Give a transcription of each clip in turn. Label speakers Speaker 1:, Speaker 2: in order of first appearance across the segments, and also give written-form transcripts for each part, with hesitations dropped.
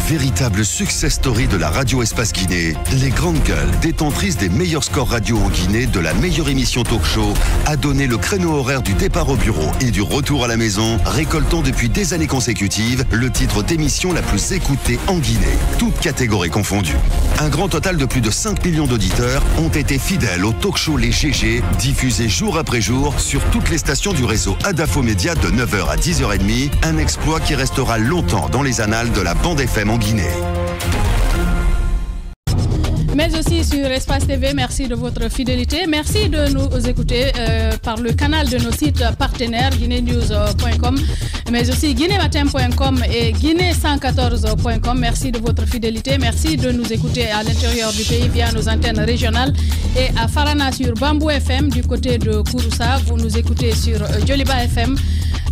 Speaker 1: Véritable success story de la radio Espace Guinée, les grandes gueules, détentrices des meilleurs scores radio en Guinée, de la meilleure émission talk show, a donné le créneau horaire du départ au bureau et du retour à la maison, récoltant depuis des années consécutives le titre d'émission la plus écoutée en Guinée, toutes catégories confondues. Un grand total de plus de 5 millions d'auditeurs ont été fidèles au talk show Les GG, diffusé jour après jour sur toutes les stations du réseau Adafo Média de 9h à 10h30, un exploit qui restera longtemps dans les annales de la bande FM en Guinée.
Speaker 2: Mais aussi sur Espace TV, merci de votre fidélité. Merci de nous écouter par le canal de nos sites partenaires, guinénews.com, mais aussi guinématin.com et guinée114.com. Merci de votre fidélité. Merci de nous écouter à l'intérieur du pays via nos antennes régionales et à Farana sur Bambou FM du côté de Kouroussa. Vous nous écoutez sur Djoliba FM.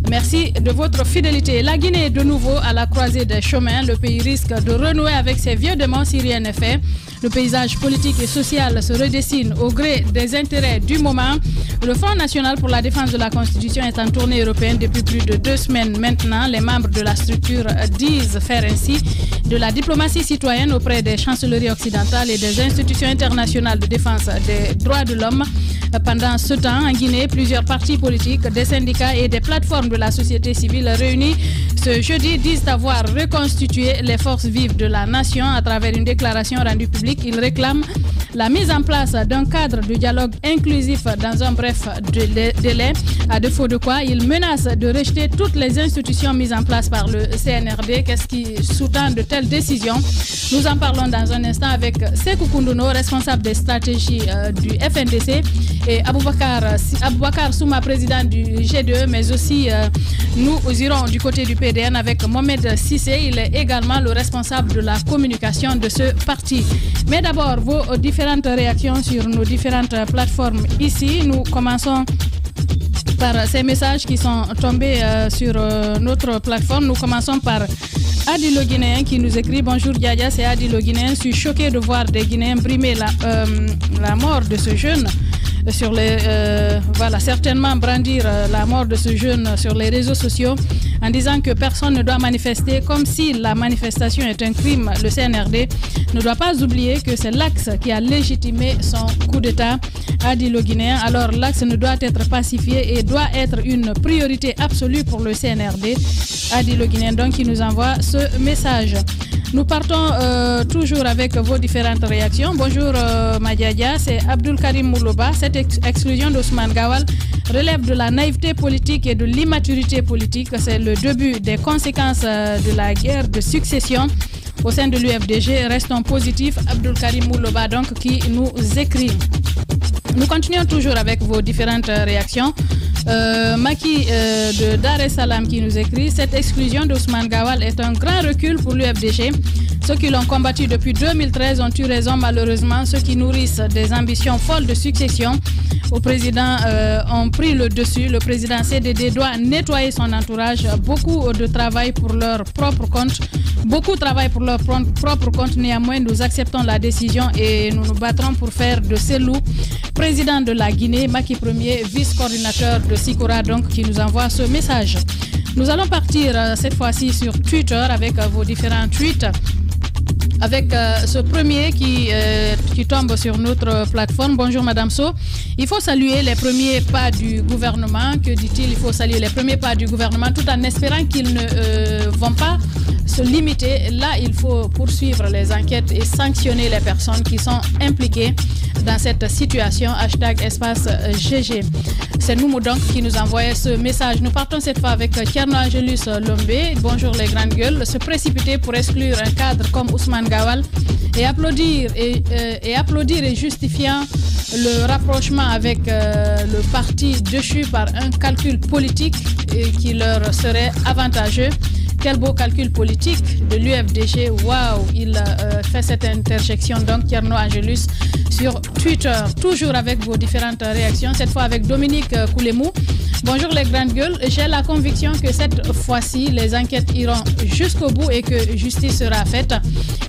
Speaker 2: Merci de votre fidélité. La Guinée est de nouveau à la croisée des chemins. Le pays risque de renouer avec ses vieux démons si rien n'est fait. Le paysage politique et social se redessine au gré des intérêts du moment. Le Front national pour la défense de la Constitution est en tournée européenne depuis plus de 2 semaines maintenant. Les membres de la structure disent faire ainsi de la diplomatie citoyenne auprès des chancelleries occidentales et des institutions internationales de défense des droits de l'homme. Pendant ce temps, en Guinée, plusieurs partis politiques, des syndicats et des plateformes de la société civile réunis ce jeudi disent avoir reconstitué les forces vives de la nation à travers une déclaration rendue publique. Ils réclament la mise en place d'un cadre de dialogue inclusif dans un bref délai, à défaut de quoi ils menacent de rejeter toutes les institutions mises en place par le CNRD. Qu'est-ce qui sous-tend de telles décisions? Nous en parlons dans un instant avec Sekou Koundouno, responsable des stratégies du FNDC, et Aboubakar Souma, président du G2, mais aussi nous irons du côté du PDN avec Mohamed Sissé. Il est également le responsable de la communication de ce parti. Mais d'abord, vos différentes réactions sur nos différentes plateformes ici. Nous commençons par ces messages qui sont tombés sur notre plateforme. Nous commençons par Adi le Guinéen qui nous écrit: bonjour Diadia, c'est Adi le Guinéen. Je suis choqué de voir des Guinéens brimer la mort de ce jeune. Sur les, certainement brandir la mort de ce jeune sur les réseaux sociaux en disant que personne ne doit manifester, comme si la manifestation est un crime. Le CNRD ne doit pas oublier que c'est l'Axe qui a légitimé son coup d'État, a dit le Guinéen. Alors l'Axe ne doit être pacifié et doit être une priorité absolue pour le CNRD, a dit le Guinéen, donc qui nous envoie ce message. Nous partons toujours avec vos différentes réactions. Bonjour Madiadia, c'est Abdul Karim Mouloba. Cette exclusion d'Ousmane Gawal relève de la naïveté politique et de l'immaturité politique. C'est le début des conséquences de la guerre de succession au sein de l'UFDG. Restons positifs. Abdul Karim Mouloba donc qui nous écrit. Nous continuons toujours avec vos différentes réactions. Maki de Dar es Salaam qui nous écrit: cette exclusion d'Ousmane Gawal est un grand recul pour l'UFDG. Ceux qui l'ont combattu depuis 2013 ont eu raison. Malheureusement, ceux qui nourrissent des ambitions folles de succession au président ont pris le dessus. Le président CDD doit nettoyer son entourage. Beaucoup de travail pour leur propre compte. Beaucoup travaillent pour leur propre compte. Néanmoins, nous acceptons la décision et nous nous battrons pour faire de Selou président de la Guinée. Maki Premier, vice-coordinateur de Sikora, donc, qui nous envoie ce message. Nous allons partir cette fois-ci sur Twitter avec vos différents tweets. Avec ce premier qui tombe sur notre plateforme. Bonjour Madame So. Il faut saluer les premiers pas du gouvernement. Que dit-il? Il faut saluer les premiers pas du gouvernement tout en espérant qu'ils ne vont pas se limiter. Là, il faut poursuivre les enquêtes et sanctionner les personnes qui sont impliquées dans cette situation. Hashtag espace GG. C'est nous donc qui nous envoyait ce message. Nous partons cette fois avec Tierno Angelus Lombé. Bonjour les grandes gueules. Se précipiter pour exclure un cadre comme Ousmane Gawal et applaudir et justifiant le rapprochement avec le parti déchu par un calcul politique qui leur serait avantageux. Quel beau calcul politique de l'UFDG. Waouh, il fait cette interjection donc Tierno Angelus sur Twitter. Toujours avec vos différentes réactions, cette fois avec Dominique Koulemou. Bonjour les grandes gueules. J'ai la conviction que cette fois-ci, les enquêtes iront jusqu'au bout et que justice sera faite.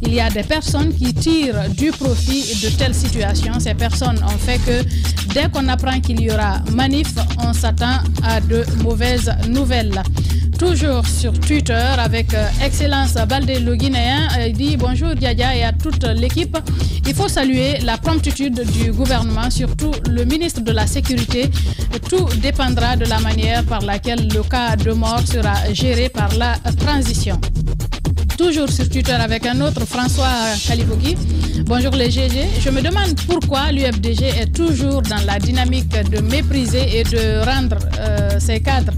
Speaker 2: Il y a des personnes qui tirent du profit de telles situations. Ces personnes ont fait que dès qu'on apprend qu'il y aura manif, on s'attend à de mauvaises nouvelles. toujours sur Twitter avec Excellence Baldé le Guinéen. Il dit bonjour Diadia et à toute l'équipe. Il faut saluer la promptitude du gouvernement, surtout le ministre de la Sécurité. Tout dépendra de la manière par laquelle le cas de mort sera géré par la transition. Toujours sur Twitter avec un autre, François Kalibogui. Bonjour les GG. Je me demande pourquoi l'UFDG est toujours dans la dynamique de mépriser et de rendre ses cadres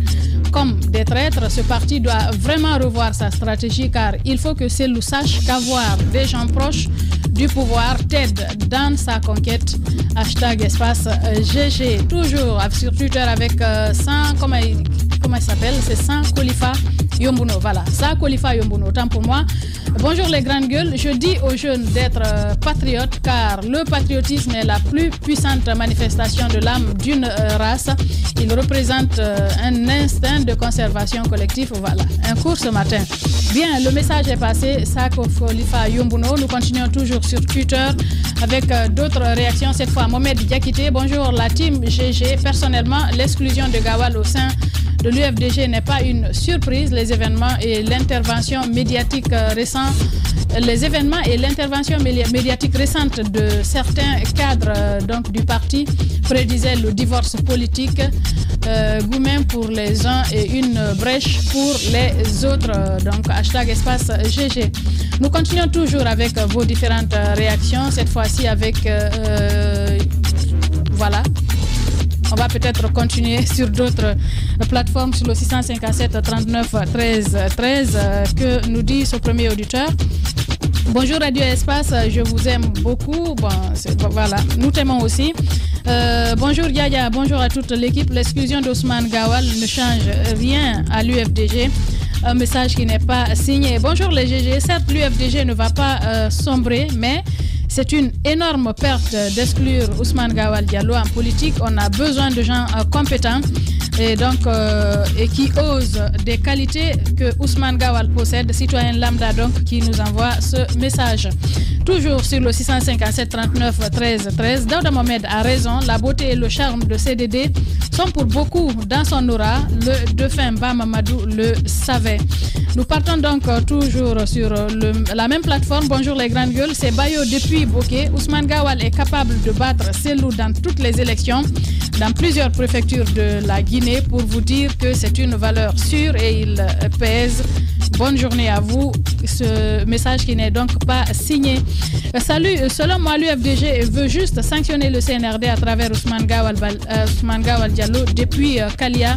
Speaker 2: comme des traîtres. Ce parti doit vraiment revoir sa stratégie car il faut que Cellou sache qu'avoir des gens proches du pouvoir t'aide dans sa conquête. Hashtag espace GG. Toujours sur Twitter avec 100, comment il s'appelle? C'est 100 Khalifa Yombuno. Voilà, ça Khalifa Yombuno. Tant pour moi. Bonjour les grandes gueules. Je dis aux jeunes d'être patriotes car le patriotisme est la plus puissante manifestation de l'âme d'une race. Il représente un instinct de conservation collective. Voilà, un cours ce matin. Bien, le message est passé. Ça Khalifa Yombuno. Nous continuons toujours sur Twitter avec d'autres réactions. Cette fois, Mohamed Diakité. Bonjour la team GG. Personnellement, l'exclusion de Gawal au sein de l'UFDG n'est pas une surprise. Les événements et l'intervention médiatique récente récente de certains cadres donc, du parti prédisaient le divorce politique. Goumen pour les uns et une brèche pour les autres. Donc hashtag espace GG. Nous continuons toujours avec vos différentes réactions. Cette fois-ci avec voilà. On va peut-être continuer sur d'autres plateformes sur le 657 39 13 13 que nous dit ce premier auditeur. Bonjour Radio Espace, je vous aime beaucoup. Bon, voilà, nous t'aimons aussi. Bonjour Yaya, bonjour à toute l'équipe. L'exclusion d'Ousmane Gawal ne change rien à l'UFDG. Un message qui n'est pas signé. Bonjour les GG, certes l'UFDG ne va pas sombrer, mais c'est une énorme perte d'exclure Ousmane Gawal Diallo en politique. On a besoin de gens compétents et donc et qui osent des qualités que Ousmane Gawal possède, citoyen lambda donc qui nous envoie ce message. Toujours sur le 657 39 13 13, Daouda Mohamed a raison, la beauté et le charme de CDD sont pour beaucoup dans son aura. Le défunt Bamamadou le savait. Nous partons donc toujours sur la même plateforme. Bonjour les grandes gueules, c'est Bayo depuis Bokeh. Ousmane Gawal est capable de battre Cellou dans toutes les élections, dans plusieurs préfectures de la Guinée, pour vous dire que c'est une valeur sûre et il pèse. Bonne journée à vous. Ce message qui n'est donc pas signé. Salut, selon moi, l'UFDG veut juste sanctionner le CNRD à travers Ousmane Gawal Diallo depuis Kalia.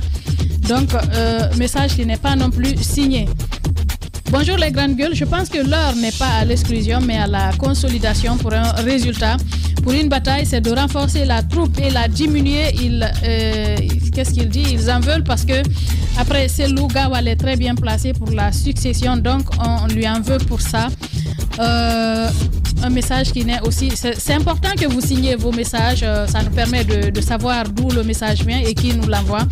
Speaker 2: Donc, message qui n'est pas non plus signé. Bonjour les grandes gueules, je pense que l'heure n'est pas à l'exclusion mais à la consolidation pour un résultat. Pour une bataille, c'est de renforcer la troupe et la diminuer. Qu'est-ce qu'il dit? Ils en veulent parce que après Cellou Gawal est très bien placé pour la succession, donc on lui en veut pour ça. Un message qui n'est aussi... C'est important que vous signiez vos messages, ça nous permet de savoir d'où le message vient et qui nous l'envoie.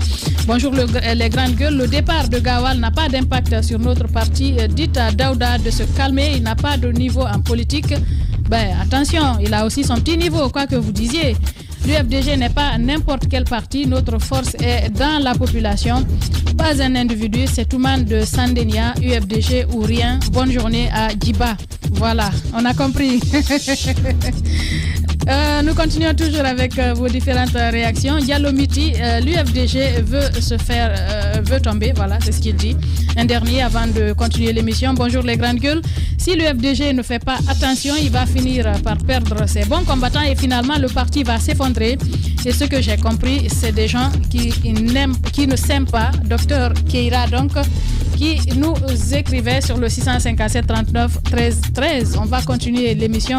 Speaker 2: Bonjour les grandes gueules, le départ de Gawal n'a pas d'impact sur notre parti. Dites à Daouda de se calmer, il n'a pas de niveau en politique. Ben attention, il a aussi son petit niveau, quoi que vous disiez. L'UFDG n'est pas n'importe quel parti, notre force est dans la population. Pas un individu, c'est Touman de Sandenia, UFDG ou rien. Bonne journée à Djiba. Voilà, on a compris. Nous continuons toujours avec vos différentes réactions. Diallo Miti, l'UFDG veut tomber, voilà, c'est ce qu'il dit. Un dernier avant de continuer l'émission. Bonjour les grandes gueules. Si l'UFDG ne fait pas attention, il va finir par perdre ses bons combattants et finalement le parti va s'effondrer. Et ce que j'ai compris, c'est des gens qui ne s'aiment pas. Docteur Keira donc, qui nous écrivait sur le 657 39 13 13. On va continuer l'émission.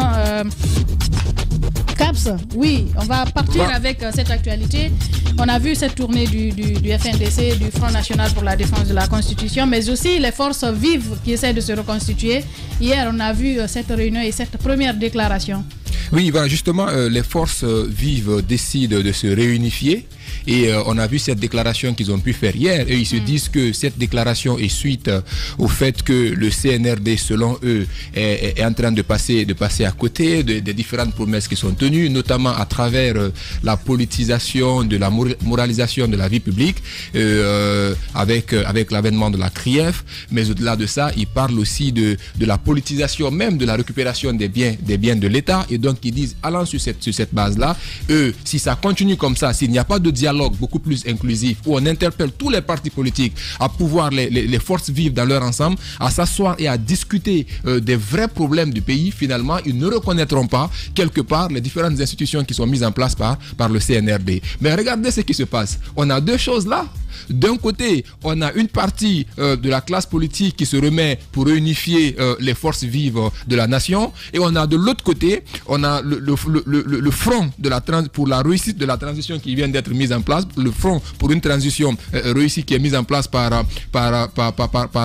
Speaker 2: Caps, oui, on va partir avec cette actualité. On a vu cette tournée du FNDC, du Front National pour la défense de la Constitution, mais aussi les forces vives qui essaient de se reconstituer. Hier, on a vu cette réunion et cette première déclaration.
Speaker 3: Oui, justement, les forces vives décident de se réunifier Et on a vu cette déclaration qu'ils ont pu faire hier. Et ils se disent que cette déclaration est suite au fait que le CNRD, selon eux, est en train de passer à côté des différentes promesses qui sont tenues, notamment à travers la politisation, de la moralisation de la vie publique, avec l'avènement de la CRIEF. Mais au-delà de ça, ils parlent aussi de la politisation même de la récupération des biens de l'État. Et donc, ils disent, allant sur cette base-là, si ça continue comme ça, s'il n'y a pas de dialogue beaucoup plus inclusif, où on interpelle tous les partis politiques à pouvoir les forces vives dans leur ensemble, à s'asseoir et à discuter des vrais problèmes du pays, finalement, ils ne reconnaîtront pas, quelque part, les différentes institutions qui sont mises en place par le CNRD. Mais regardez ce qui se passe. On a deux choses là. D'un côté, on a une partie de la classe politique qui se remet pour réunifier les forces vives de la nation, et on a de l'autre côté, on a le front pour la réussite de la transition qui vient d'être mise en place, le front pour une transition réussie qui est mise en place par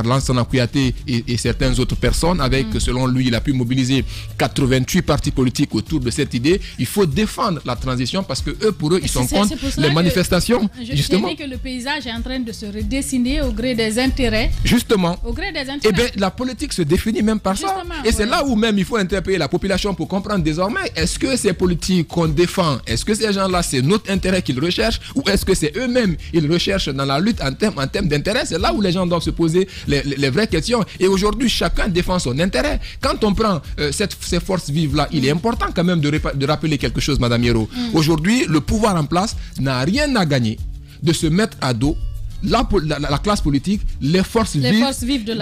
Speaker 3: Lansana Kouyaté et certaines autres personnes, avec, selon lui, il a pu mobiliser 88 partis politiques autour de cette idée. Il faut défendre la transition parce que pour eux, ils sont contre les manifestations.
Speaker 2: Justement. Je dis que le paysage est en train de se redessiner au gré des intérêts.
Speaker 3: Justement.
Speaker 2: Au gré des intérêts.
Speaker 3: Eh bien, la politique se définit même par ça. Et c'est là où même il faut interpeller la population pour comprendre désormais, est-ce que ces politiques qu'on défend, est-ce que ces gens-là, c'est notre intérêt qu'ils recherchent, ou est-ce que c'est eux-mêmes ils recherchent dans la lutte en termes d'intérêt? C'est là où les gens doivent se poser les vraies questions. Et aujourd'hui, chacun défend son intérêt. Quand on prend ces forces vives-là, il est important quand même de rappeler quelque chose, Madame Yero. Aujourd'hui, le pouvoir en place n'a rien à gagner de se mettre à dos la classe politique, les forces vives de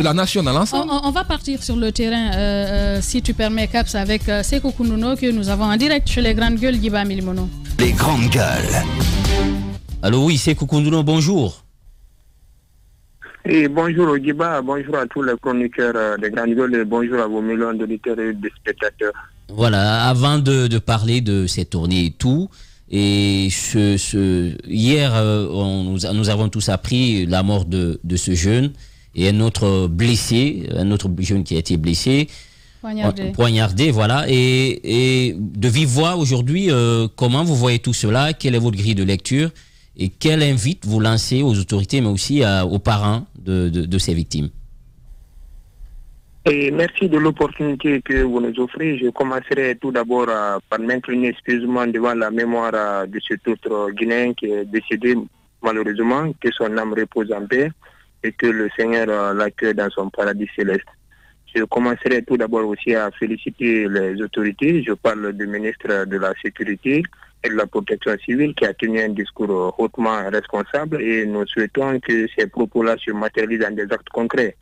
Speaker 3: la nation dans l'ensemble.
Speaker 2: On va partir sur le terrain, si tu permets, Caps, avec Sekou Koundouno, que nous avons en direct chez les Grandes Gueules, Guiba Milimono.
Speaker 1: Les Grandes Gueules.
Speaker 4: Allô, oui, Sekou Koundouno, bonjour.
Speaker 5: Et bonjour au Guiba, bonjour à tous les chroniqueurs des Grandes Gueules et bonjour à vos millions d'auditeurs et de spectateurs.
Speaker 4: Voilà, avant de parler de cette tournée et tout, et hier, nous avons tous appris la mort de ce jeune et un autre jeune qui a été blessé, poignardé, voilà. Et de vive voix aujourd'hui, comment vous voyez tout cela? Quelle est votre grille de lecture? Et quelle invite vous lancez aux autorités, mais aussi aux parents de ces victimes?
Speaker 5: Et merci de l'opportunité que vous nous offrez. Je commencerai tout d'abord par m'incliner excusez-moi devant la mémoire de cet autre Guinéen qui est décédé malheureusement, que son âme repose en paix et que le Seigneur l'accueille dans son paradis céleste. Je commencerai tout d'abord aussi à féliciter les autorités. Je parle du ministre de la Sécurité et de la Protection civile qui a tenu un discours hautement responsable et nous souhaitons que ces propos-là se matérialisent dans des actes concrets.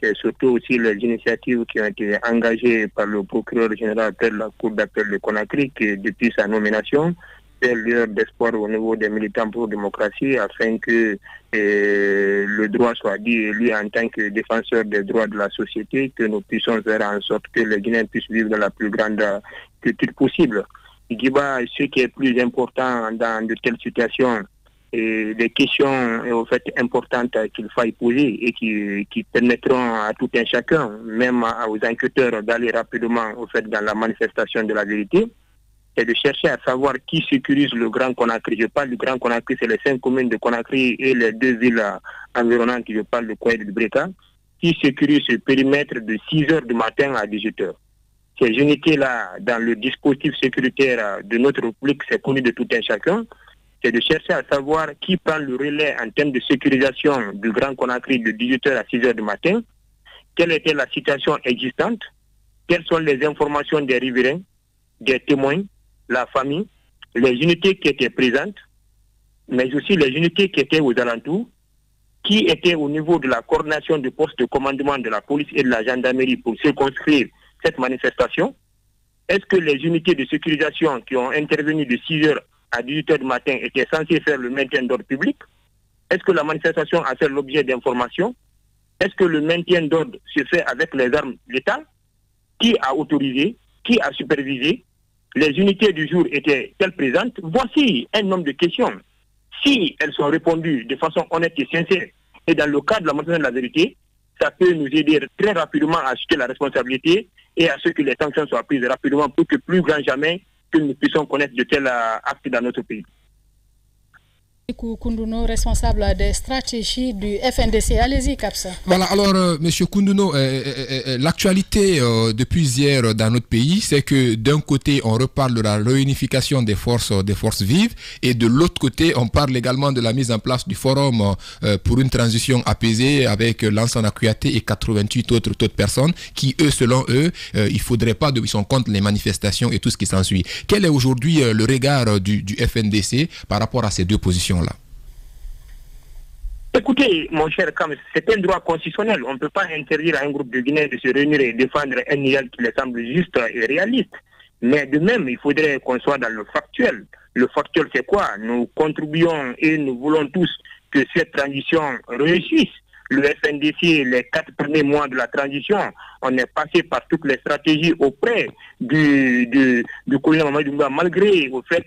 Speaker 5: C'est surtout aussi les initiatives qui ont été engagées par le procureur général de la Cour d'appel de Conakry qui, depuis sa nomination, fait lueur d'espoir au niveau des militants pour la démocratie afin que le droit soit dit lui en tant que défenseur des droits de la société, que nous puissions faire en sorte que les Guinéens puissent vivre dans la plus grande culture possible. Guiba, ce qui est plus important dans de telles situations, et des questions en fait importantes qu'il faille poser et qui permettront à tout un chacun, même aux enquêteurs, d'aller rapidement au fait dans la manifestation de la vérité, c'est de chercher à savoir qui sécurise le Grand Conakry. Je parle du Grand Conakry, c'est les 5 communes de Conakry et les 2 villes environnantes, je parle de Kouaïd et de Breka, qui sécurise ce périmètre de 6h du matin à 18h. Ces unités-là, dans le dispositif sécuritaire de notre République, c'est connu de tout un chacun. C'est de chercher à savoir qui prend le relais en termes de sécurisation du Grand Conakry de 18h à 6h du matin, quelle était la situation existante, quelles sont les informations des riverains, des témoins, la famille, les unités qui étaient présentes, mais aussi les unités qui étaient aux alentours, qui étaient au niveau de la coordination du poste de commandement de la police et de la gendarmerie pour circonscrire cette manifestation. Est-ce que les unités de sécurisation qui ont intervenu de 6h à 18h du matin étaient censées faire le maintien d'ordre public? Est-ce que la manifestation a fait l'objet d'informations? Est-ce que le maintien d'ordre se fait avec les armes létales? Qui a autorisé? Qui a supervisé? Les unités du jour étaient-elles présentes? Voici un nombre de questions. Si elles sont répondues de façon honnête et sincère, et dans le cadre de la manifestation de la vérité, ça peut nous aider très rapidement à assurer la responsabilité et à ce que les sanctions soient prises rapidement pour que plus grand jamais que nous puissions connaître de tels actes dans notre pays.
Speaker 2: Koundouno, responsable des stratégies du FNDC. Allez-y, Kapsa.
Speaker 3: Voilà, alors, Monsieur Koundouno, l'actualité depuis hier dans notre pays, c'est que d'un côté, on reparle de la réunification des forces vives, et de l'autre côté, on parle également de la mise en place du forum pour une transition apaisée avec Lansana Kouyaté et 88 autres personnes qui, eux, selon eux, il faudrait pas, ils sont contre les manifestations et tout ce qui s'ensuit. Quel est aujourd'hui le regard du FNDC par rapport à ces deux positions-là?
Speaker 5: Écoutez, mon cher Kam, c'est un droit constitutionnel. On ne peut pas interdire à un groupe de Guinéens de se réunir et défendre un idéal qui leur semble juste et réaliste. Mais de même, il faudrait qu'on soit dans le factuel. Le factuel, c'est quoi? Nous contribuons et nous voulons tous que cette transition réussisse. Le FNDC, les 4 premiers mois de la transition, on est passé par toutes les stratégies auprès du colonel Mamadou Doumbouya, malgré au fait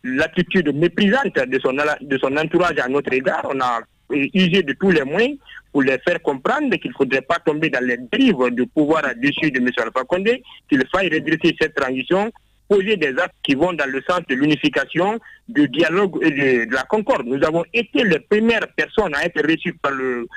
Speaker 5: l'attitude méprisante de son entourage à notre égard. On a usé de tous les moyens pour les faire comprendre qu'il ne faudrait pas tomber dans les dérives du pouvoir dessus de M. Alpha Condé, qu'il faille redresser cette transition, poser des actes qui vont dans le sens de l'unification, du dialogue et de la concorde. Nous avons été les premières personnes à être reçues par le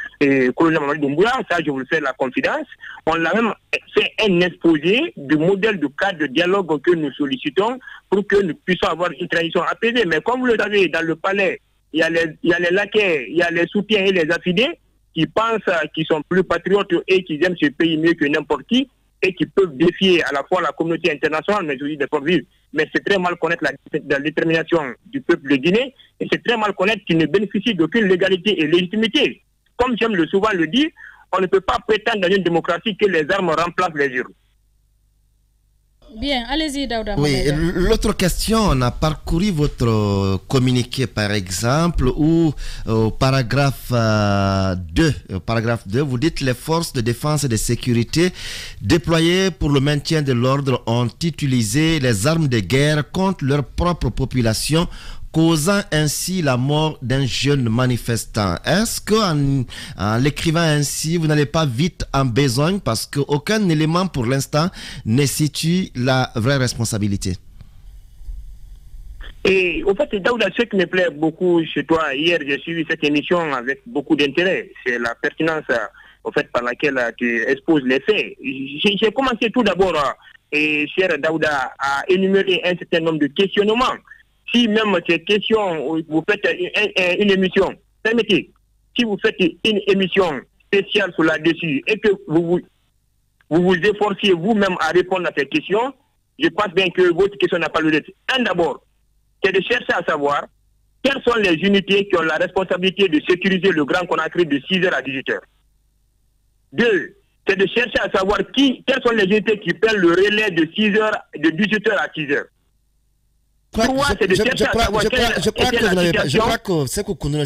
Speaker 5: colonel Mamadou Doumbouya, ça je vous le fais la confidence. On l'a même fait un exposé du modèle de cadre de dialogue que nous sollicitons pour que nous puissions avoir une transition apaisée. Mais comme vous le savez, dans le palais, il y a les laquais, il y a les soutiens et les affidés qui pensent qu'ils sont plus patriotes et qui aiment ce pays mieux que n'importe qui, et qui peuvent défier à la fois la communauté internationale, mais aussi des forces vives. Mais c'est très mal connaître la détermination du peuple de Guinée, et c'est très mal connaître qu'il ne bénéficie d'aucune légalité et légitimité. Comme j'aime souvent le dire, on ne peut pas prétendre dans une démocratie que les armes remplacent les urnes.
Speaker 2: Bien, allez-y, Daouda.
Speaker 6: Oui, l'autre question, on a parcouru votre communiqué, par exemple, où au paragraphe 2, vous dites les forces de défense et de sécurité déployées pour le maintien de l'ordre ont utilisé les armes de guerre contre leur propre population, causant ainsi la mort d'un jeune manifestant. Est-ce qu'en l'écrivant ainsi, vous n'allez pas vite en besogne parce qu'aucun élément pour l'instant ne situe la vraie responsabilité?
Speaker 5: Et au fait, Daouda, ce qui me plaît beaucoup chez toi, hier j'ai suivi cette émission avec beaucoup d'intérêt. C'est la pertinence au fait, par laquelle tu exposes les faits. J'ai commencé tout d'abord, cher Daouda, à énumérer un certain nombre de questionnements. Si même ces questions, vous faites une émission, permettez, si vous faites une émission spéciale sur là-dessus et que vous vous efforciez vous-même à répondre à ces questions, je pense bien que votre question n'a pas lieu d'être. D'abord, c'est de chercher à savoir quelles sont les unités qui ont la responsabilité de sécuriser le Grand Conakry de 6h à 18h. 2, c'est de chercher à savoir quelles sont les unités qui prennent le relais de 6h, de 18h à 6h.
Speaker 6: Je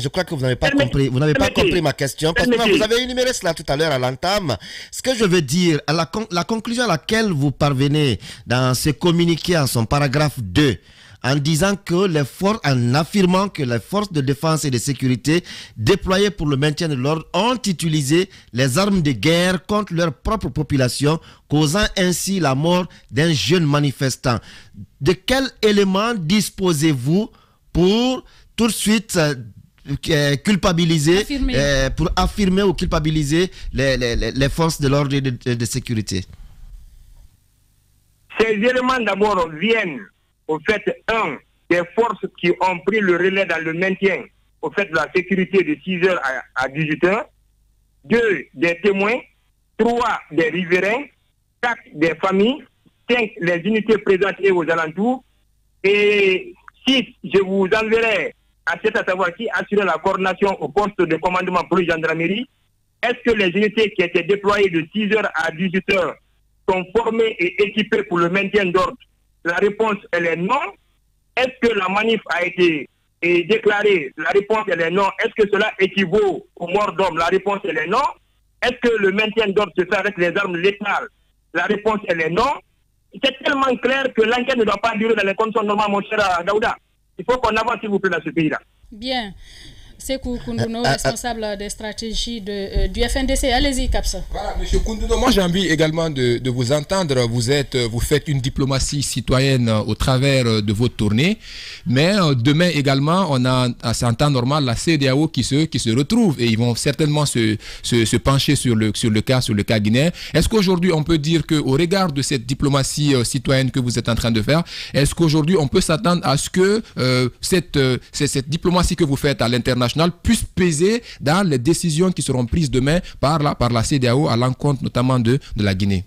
Speaker 6: crois que vous n'avez pas compris. Vous n'avez pas compris ma question. Parce que vous avez énuméré cela tout à l'heure à l'entame. Ce que je veux dire, la conclusion à laquelle vous parvenez dans ce communiqué en son paragraphe 2, en disant que en affirmant que les forces de défense et de sécurité déployées pour le maintien de l'ordre ont utilisé les armes de guerre contre leur propre population, causant ainsi la mort d'un jeune manifestant. De quel élément disposez-vous pour tout de suite culpabiliser, pour affirmer ou culpabiliser les forces de l'ordre et de sécurité?
Speaker 5: Ces éléments d'abord viennent au fait, des forces qui ont pris le relais dans le maintien au fait de la sécurité de 6h à 18h, 2, des témoins, 3, des riverains, 4, des familles, 5, les unités présentes et aux alentours, et 6, je vous enverrai à savoir qui assurait la coordination au poste de commandement pour la gendarmerie. Est-ce que les unités qui étaient déployées de 6h à 18h sont formées et équipées pour le maintien d'ordre? La réponse, elle est non. Est-ce que la manif a été déclarée? La réponse, elle est non. Est-ce que cela équivaut aux morts d'hommes? La réponse, elle est non. Est-ce que le maintien d'ordre se fait avec les armes létales? La réponse, elle est non. C'est tellement clair que l'enquête ne doit pas durer dans les conditions normales, mon cher Daouda. Il faut qu'on avance, s'il vous plaît, dans ce pays-là.
Speaker 2: Bien. Sekou Koundouno, responsable des stratégies du FNDC. Allez-y, Kapsa.
Speaker 3: Voilà, M. Koundouno, moi j'ai envie également de vous entendre. Vous faites une diplomatie citoyenne au travers de votre tournée, mais demain également, c'est en temps normal la CEDEAO qui se retrouve et ils vont certainement se pencher sur le cas guinéen. Est-ce qu'aujourd'hui on peut dire qu'au regard de cette diplomatie citoyenne que vous êtes en train de faire, est-ce qu'aujourd'hui on peut s'attendre à ce que cette diplomatie que vous faites à l'international puisse peser dans les décisions qui seront prises demain par la CEDEAO à l'encontre notamment de la Guinée?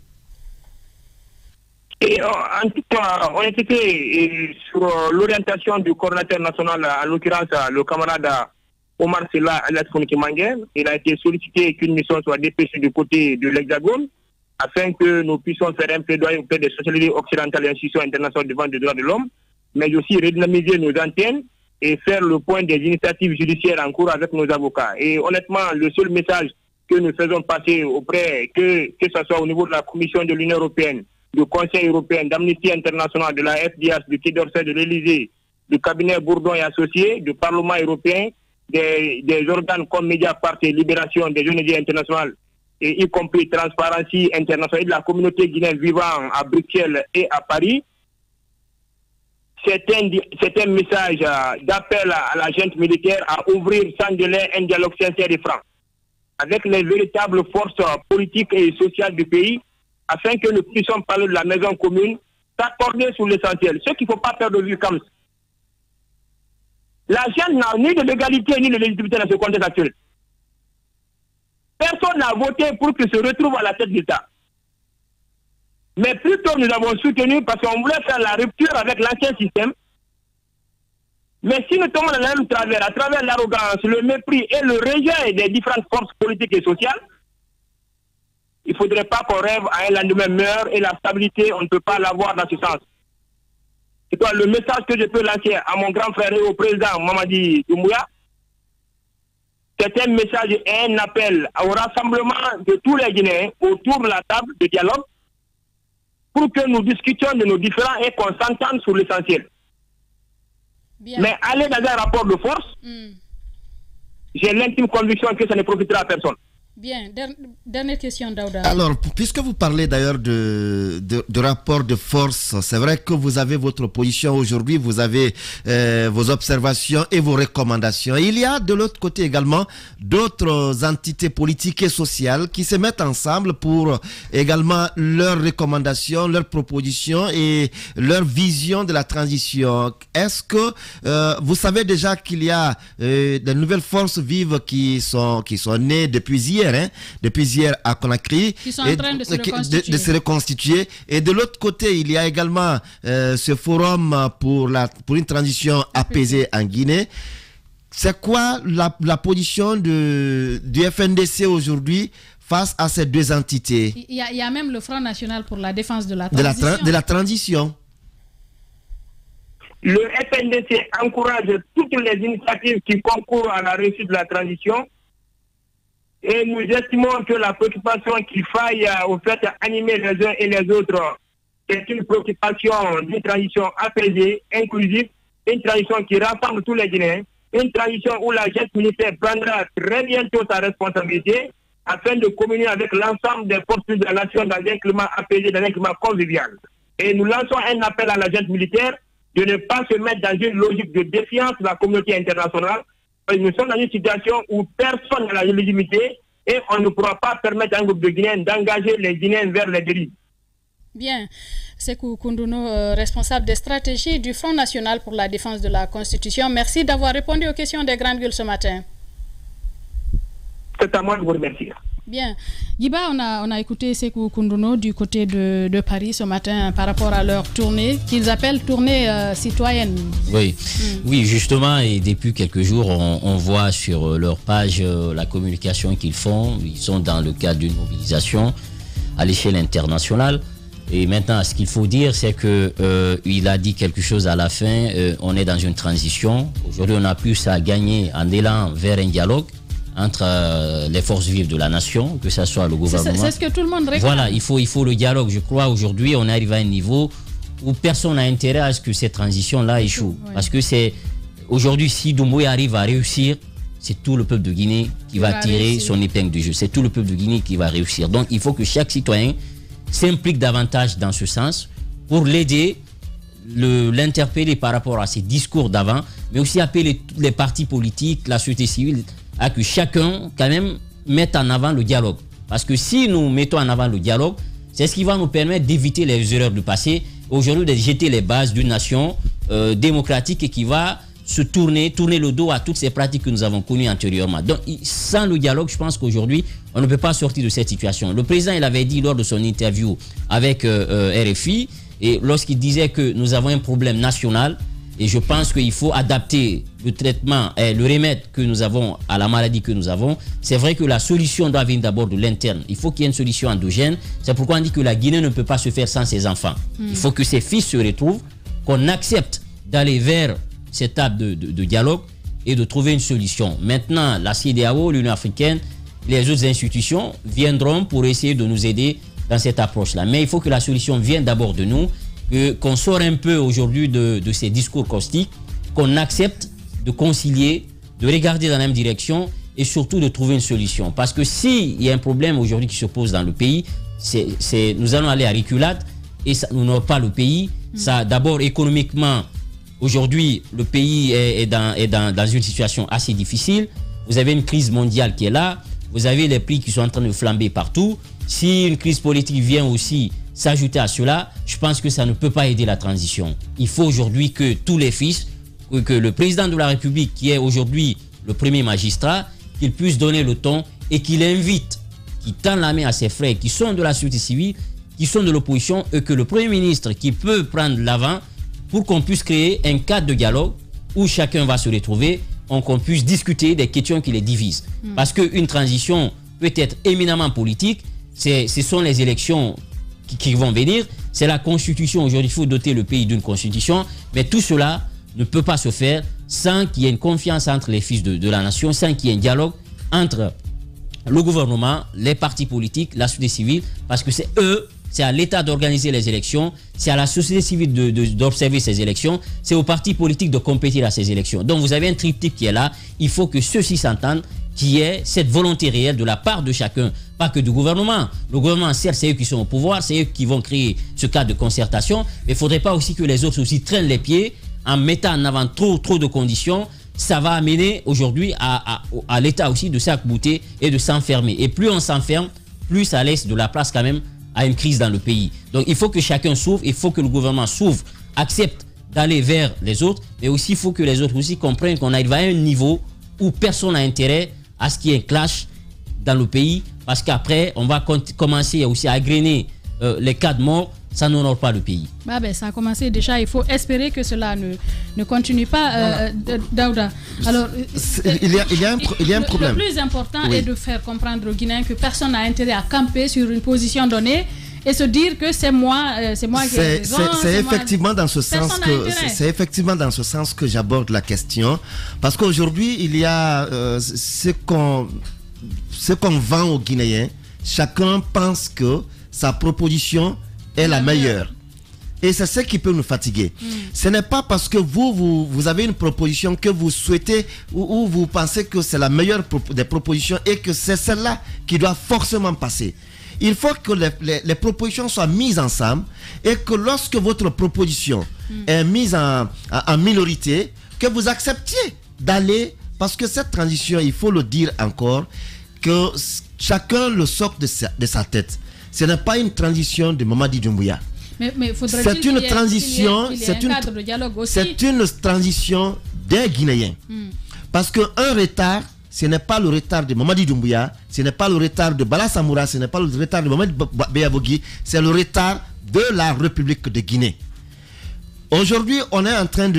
Speaker 5: Et en tout cas, on était sur l'orientation du coordinateur national, en l'occurrence le camarade Omar Sela Alasfoniki Manguer. Il a été sollicité qu'une mission soit dépêchée du côté de l'Hexagone afin que nous puissions faire un plaidoyer auprès des sociétés occidentales et institutions internationales devant les droits de l'homme, mais aussi redynamiser nos antennes et faire le point des initiatives judiciaires en cours avec nos avocats. Et honnêtement, le seul message que nous faisons passer auprès, que ce soit au niveau de la Commission de l'Union européenne, du Conseil européen, d'Amnesty International, de la FDH, du Quai d'Orsay, de l'Élysée, du cabinet Bourdon et Associés, du Parlement européen, des organes comme Mediapart et Libération, des ONG internationales, et y compris Transparency International, et de la communauté guinéenne vivant à Bruxelles et à Paris. C'est un message d'appel à la junte militaire à ouvrir sans délai un dialogue sincère et franc avec les véritables forces politiques et sociales du pays, afin que nous puissions parler de la maison commune, s'accorder sur l'essentiel. Ce qu'il ne faut pas perdre de vue comme ça. La junte n'a ni de légalité ni de légitimité dans ce contexte actuel. Personne n'a voté pour qu'il se retrouve à la tête de l'État. Mais plutôt nous avons soutenu parce qu'on voulait faire la rupture avec l'ancien système. Mais si nous tombons dans le même travers, à travers l'arrogance, le mépris et le rejet des différentes forces politiques et sociales, il ne faudrait pas qu'on rêve à un lendemain meilleur et la stabilité, on ne peut pas l'avoir dans ce sens. C'est quoi le message que je peux lancer à mon grand frère et au président Mamadi Doumbouya? C'est un message et un appel au rassemblement de tous les Guinéens autour de la table de dialogue pour que nous discutions de nos différends et qu'on s'entende sur l'essentiel. Mais aller dans un rapport de force, j'ai l'intime conviction que ça ne profitera à personne.
Speaker 2: Bien, dernière question, Daouda.
Speaker 6: Alors, puisque vous parlez d'ailleurs de rapport de force, c'est vrai que vous avez votre position aujourd'hui, vous avez vos observations et vos recommandations. Il y a de l'autre côté également d'autres entités politiques et sociales qui se mettent ensemble pour également leurs recommandations, leurs propositions et leur vision de la transition. Est-ce que vous savez déjà qu'il y a de nouvelles forces vives qui sont nées depuis hier à Conakry,
Speaker 2: qui sont en train de se
Speaker 6: reconstituer. Et de l'autre côté, il y a également ce forum pour une transition apaisée en Guinée. C'est quoi la position du FNDC aujourd'hui face à ces deux entités?
Speaker 2: Il y a même le Front National pour la défense de la transition.
Speaker 6: De la transition.
Speaker 5: Le FNDC encourage toutes les initiatives qui concourent à la réussite de la transition. Et nous estimons que la préoccupation qu'il faille au fait animer les uns et les autres, c'est une préoccupation d'une transition apaisée, inclusive, une transition qui rassemble tous les Guinéens, une transition où la junte militaire prendra très bientôt sa responsabilité afin de communier avec l'ensemble des forces de la nation dans un climat apaisé, dans un climat convivial. Et nous lançons un appel à la junte militaire de ne pas se mettre dans une logique de défiance de la communauté internationale. Nous sommes dans une situation où personne n'a la légitimité et on ne pourra pas permettre à un groupe de Guinéens d'engager les Guinéens vers les dérives.
Speaker 2: Bien. Sekou Koundouno, responsable des stratégies du Front National pour la défense de la Constitution. Merci d'avoir répondu aux questions des Grandes Gueules ce matin.
Speaker 5: C'est à moi de vous remercier.
Speaker 2: Bien. Yiba, on a écouté Sekou Koundouno du côté de Paris ce matin par rapport à leur tournée, qu'ils appellent tournée citoyenne.
Speaker 4: Oui. Oui, justement, et depuis quelques jours, on voit sur leur page la communication qu'ils font. Ils sont dans le cadre d'une mobilisation à l'échelle internationale. Et maintenant, ce qu'il faut dire, c'est qu'il a dit quelque chose à la fin. On est dans une transition. Aujourd'hui, on a plus à gagner en élan vers un dialogue entre les forces vives de la nation, que ce soit le gouvernement.
Speaker 2: C'est ce que tout le monde réclame.
Speaker 4: Voilà, il faut le dialogue. Je crois aujourd'hui, on arrive à un niveau où personne n'a intérêt à ce que cette transition-là échoue. Ouais. Parce que c'est aujourd'hui, si Doumbouya arrive à réussir, c'est tout le peuple de Guinée qui va tirer son épingle du jeu. C'est tout le peuple de Guinée qui va réussir. Donc, il faut que chaque citoyen s'implique davantage dans ce sens pour l'aider, l'interpeller par rapport à ses discours d'avant, mais aussi appeler les partis politiques, la société civile, à que chacun, quand même, mette en avant le dialogue. Parce que si nous mettons en avant le dialogue, c'est ce qui va nous permettre d'éviter les erreurs du passé, aujourd'hui de jeter les bases d'une nation démocratique et qui va se tourner le dos à toutes ces pratiques que nous avons connues antérieurement. Donc, sans le dialogue, je pense qu'aujourd'hui, on ne peut pas sortir de cette situation. Le président, il avait dit lors de son interview avec RFI, et lorsqu'il disait que nous avons un problème national, et je pense qu'il faut adapter le traitement et le remède que nous avons à la maladie que nous avons. C'est vrai que la solution doit venir d'abord de l'interne. Il faut qu'il y ait une solution endogène. C'est pourquoi on dit que la Guinée ne peut pas se faire sans ses enfants. Il faut que ses fils se retrouvent, qu'on accepte d'aller vers cette table de dialogue et de trouver une solution. Maintenant, la CEDEAO, l'Union africaine, les autres institutions viendront pour essayer de nous aider dans cette approche-là. Mais il faut que la solution vienne d'abord de nous, qu'on sorte un peu aujourd'hui de ces discours caustiques, qu'on accepte de concilier, de regarder dans la même direction et surtout de trouver une solution. Parce que s'il y a un problème aujourd'hui qui se pose dans le pays, nous allons aller à reculade et ça, nous n'aurons pas le pays. Ça, d'abord, économiquement, aujourd'hui, le pays est dans une situation assez difficile. Vous avez une crise mondiale qui est là. Vous avez les prix qui sont en train de flamber partout. Si une crise politique vient aussi s'ajouter à cela, je pense que ça ne peut pas aider la transition. Il faut aujourd'hui que tous les fils, que le président de la République, qui est aujourd'hui le premier magistrat, qu'il puisse donner le ton et qu'il invite, qu'il tend la main à ses frères qui sont de la société civile, qui sont de l'opposition, et que le premier ministre qui peut prendre l'avant pour qu'on puisse créer un cadre de dialogue où chacun va se retrouver, qu'on puisse discuter des questions qui les divisent. Parce qu'une transition peut être éminemment politique, ce sont les élections qui vont venir, c'est la constitution. Aujourd'hui, il faut doter le pays d'une constitution, mais tout cela ne peut pas se faire sans qu'il y ait une confiance entre les fils de la nation, sans qu'il y ait un dialogue entre le gouvernement, les partis politiques, la société civile, parce que c'est à l'État d'organiser les élections, c'est à la société civile d'observer ces élections, c'est aux partis politiques de compétir à ces élections. Donc vous avez un triptyque qui est là, il faut que ceux-ci s'entendent, qu'il y ait cette volonté réelle de la part de chacun, pas que du gouvernement. Le gouvernement, certes, c'est eux qui sont au pouvoir, c'est eux qui vont créer ce cadre de concertation, mais il ne faudrait pas aussi que les autres aussi traînent les pieds en mettant en avant trop de conditions. Ça va amener aujourd'hui à l'État aussi de s'accouter et de s'enfermer. Et plus on s'enferme, plus ça laisse de la place quand même à une crise dans le pays. Donc il faut que chacun s'ouvre, il faut que le gouvernement s'ouvre, accepte d'aller vers les autres, mais aussi il faut que les autres aussi comprennent qu'on arrive à un niveau où personne n'a intérêt à ce qu'il y ait un clash dans le pays, parce qu'après, on va commencer aussi à égrener les cas de mort, ça n'honore pas le pays.
Speaker 2: Ça a commencé déjà, il faut espérer que cela ne continue pas, Daouda. Alors,
Speaker 6: il y a un problème.
Speaker 2: Le plus important est de faire comprendre aux Guinéens que personne n'a intérêt à camper sur une position donnée et se dire que c'est moi qui ai raison.
Speaker 6: C'est effectivement dans ce sens que j'aborde la question, parce qu'aujourd'hui il y a ce qu'on vend aux Guinéens. Chacun pense que sa proposition est la meilleure. Et c'est ce qui peut nous fatiguer. Ce n'est pas parce que vous avez une proposition que vous souhaitez ou vous pensez que c'est la meilleure des propositions et que c'est celle-là qui doit forcément passer. Il faut que les propositions soient mises ensemble et que lorsque votre proposition est mise en minorité, que vous acceptiez d'aller, parce que cette transition, il faut le dire encore, que chacun le sorte de sa tête. Ce n'est pas une transition de Mamadi Doumbouya. C'est une transition, c'est une transition des Guinéens. Parce qu'un retard, ce n'est pas le retard de Mamadi Doumbouya, ce n'est pas le retard de Bala Samoura, ce n'est pas le retard de Mamadi Beyabogui, c'est le retard de la République de Guinée. Aujourd'hui, on est en train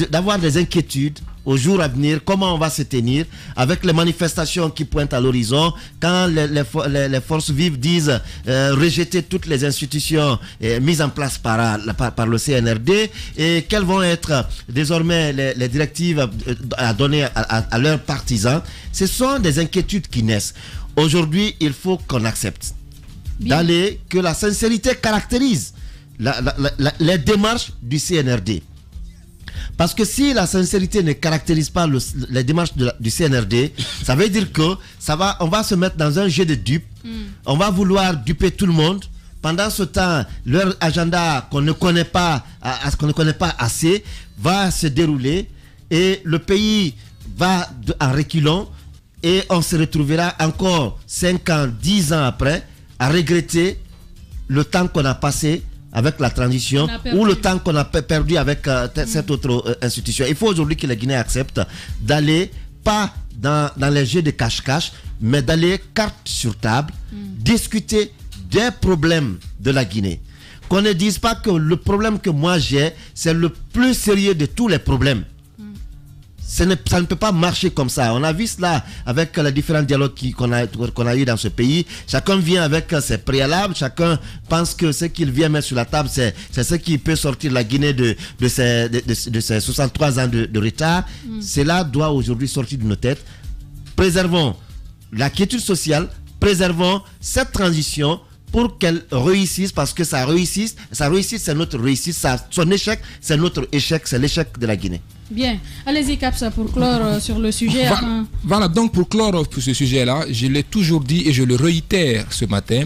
Speaker 6: d'avoir des inquiétudes au jour à venir, comment on va se tenir avec les manifestations qui pointent à l'horizon, quand les forces vives disent rejeter toutes les institutions mises en place par le CNRD, et quelles vont être désormais les directives à donner à leurs partisans. Ce sont des inquiétudes qui naissent. Aujourd'hui, il faut qu'on accepte d'aller, que la sincérité caractérise les démarches du CNRD. Parce que si la sincérité ne caractérise pas les démarches du CNRD, ça veut dire que on va se mettre dans un jeu de dupes. On va vouloir duper tout le monde. Pendant ce temps, leur agenda qu'on ne connaît pas assez va se dérouler et le pays va en reculant et on se retrouvera encore 5 ans, 10 ans après à regretter le temps qu'on a passé avec la transition ou le temps qu'on a perdu avec cette autre institution. Il faut aujourd'hui que les Guinéens acceptent d'aller pas dans les jeux de cache-cache, mais d'aller carte sur table, discuter des problèmes de la Guinée. Qu'on ne dise pas que le problème que moi j'ai, c'est le plus sérieux de tous les problèmes. Ça ne peut pas marcher comme ça. On a vu cela avec les différents dialogues qu'on a eu dans ce pays. Chacun vient avec ses préalables. Chacun pense que ce qu'il vient mettre sur la table, c'est ce qui peut sortir la Guinée de ses 63 ans de retard. Cela doit aujourd'hui sortir de nos têtes. Préservons la quiétude sociale. Préservons cette transition pour qu'elle réussisse, parce que sa réussite, c'est notre réussite. Son échec, c'est notre échec, c'est l'échec de la Guinée.
Speaker 2: Bien. Allez-y, Caps, pour clore sur le sujet.
Speaker 3: Voilà, donc pour clore sur ce sujet-là, je l'ai toujours dit et je le réitère ce matin,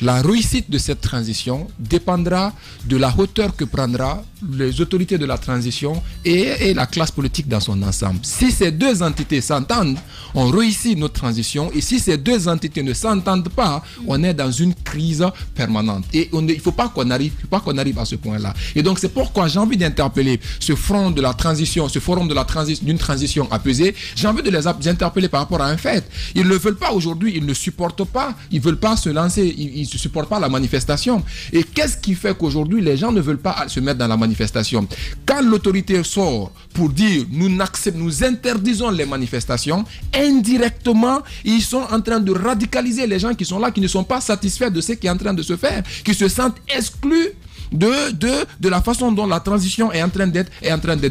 Speaker 3: la réussite de cette transition dépendra de la hauteur que prendra les autorités de la transition et la classe politique dans son ensemble. Si ces deux entités s'entendent, on réussit notre transition, et si ces deux entités ne s'entendent pas, on est dans une crise permanente. Et il ne faut pas qu'on arrive à ce point-là. Et donc c'est pourquoi j'ai envie d'interpeller ce front de la transition, ce forum d'une transition apaisée. J'ai envie de les interpeller par rapport à un fait. Ils ne veulent pas aujourd'hui, ils ne supportent pas, ils ne veulent pas se lancer, ils ne supportent pas la manifestation. Et qu'est-ce qui fait qu'aujourd'hui les gens ne veulent pas se mettre dans la manifestation? Quand l'autorité sort pour dire nous interdisons les manifestations, indirectement ils sont en train de radicaliser les gens qui sont là, qui ne sont pas satisfaits de ce qui est en train de se faire, qui se sentent exclus de la façon dont la transition est en train d'être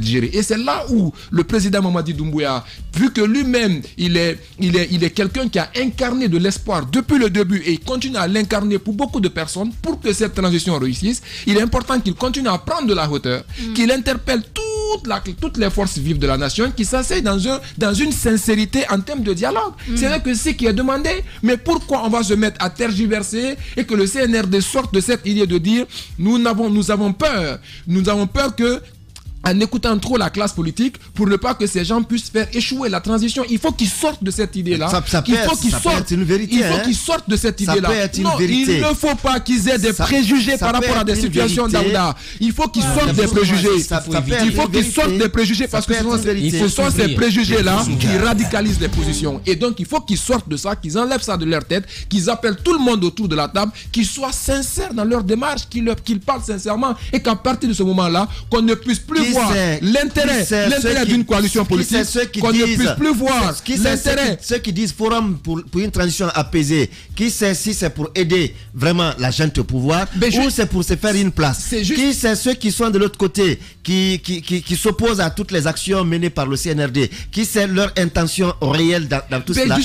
Speaker 3: gérée. Et c'est là où le président Mamadi Doumbouya, vu que lui-même il est quelqu'un qui a incarné de l'espoir depuis le début et il continue à l'incarner pour beaucoup de personnes, pour que cette transition réussisse, il est important qu'il continue à prendre de la hauteur, qu'il interpelle toutes les forces vives de la nation, qui s'asseyent dans une sincérité en termes de dialogue. C'est vrai que c'est ce qui est demandé, mais pourquoi on va se mettre à tergiverser et que le CNRD sorte de cette idée de dire nous avons peur que, en écoutant trop la classe politique, pour ne pas que ces gens puissent faire échouer la transition. Il faut qu'ils sortent de cette idée-là. Il faut qu'ils sortent de cette idée-là. Non, il ne faut pas qu'ils aient des préjugés par rapport à des situations d'Aouda. Il faut qu'ils sortent des préjugés. Il faut qu'ils sortent des préjugés, parce que ce sont ces préjugés-là qui radicalisent les positions. Et donc, il faut qu'ils sortent de ça, qu'ils enlèvent ça de leur tête, qu'ils appellent tout le monde autour de la table, qu'ils soient sincères dans leur démarche, qu'ils parlent sincèrement, et qu'à partir de ce moment-là, qu'on ne puisse plus voir l'intérêt d'une coalition politique, qu'on ne puisse plus voir l'intérêt.
Speaker 6: Ceux qui disent forum pour une transition apaisée, qui sait si c'est pour aider vraiment la gente au pouvoir ou c'est pour se faire une place? Qui c'est ceux qui sont de l'autre côté, qui s'opposent à toutes les actions menées par le CNRD? Qui c'est leur intention réelle dans tout cela?